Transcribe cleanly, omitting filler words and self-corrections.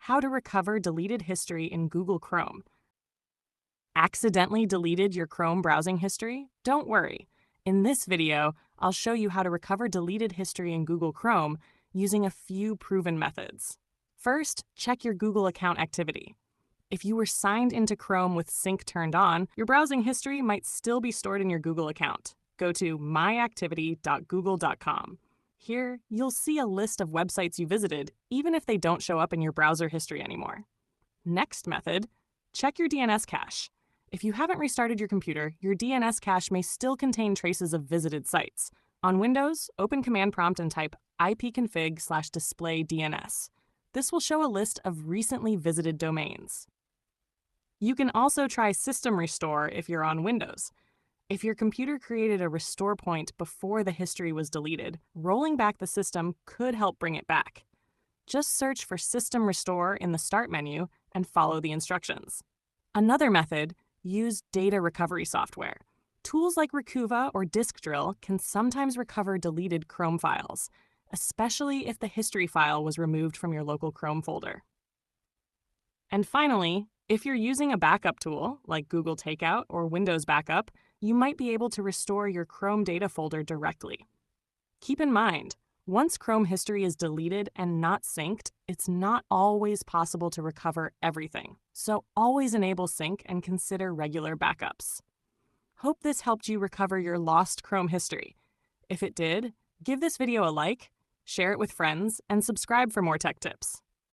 how to recover deleted history in Google Chrome. Accidentally deleted your Chrome browsing history? Don't worry. In this video, I'll show you how to recover deleted history in Google Chrome using a few proven methods. First, check your Google account activity. If you were signed into Chrome with sync turned on, your browsing history might still be stored in your Google account. Go to myactivity.google.com. Here, you'll see a list of websites you visited, even if they don't show up in your browser history anymore. Next method, check your DNS cache. If you haven't restarted your computer, your DNS cache may still contain traces of visited sites. On Windows, open Command Prompt and type ipconfig/display DNS. This will show a list of recently visited domains. You can also try System Restore if you're on Windows. If your computer created a restore point before the history was deleted, rolling back the system could help bring it back. Just search for System Restore in the Start menu and follow the instructions. Another method, use data recovery software. Tools like Recuva or DiskDrill can sometimes recover deleted Chrome files, especially if the history file was removed from your local Chrome folder. And finally, if you're using a backup tool like Google Takeout or Windows Backup, you might be able to restore your Chrome data folder directly. Keep in mind, once Chrome history is deleted and not synced, it's not always possible to recover everything. So always enable sync and consider regular backups. Hope this helped you recover your lost Chrome history. If it did, give this video a like, share it with friends, and subscribe for more tech tips.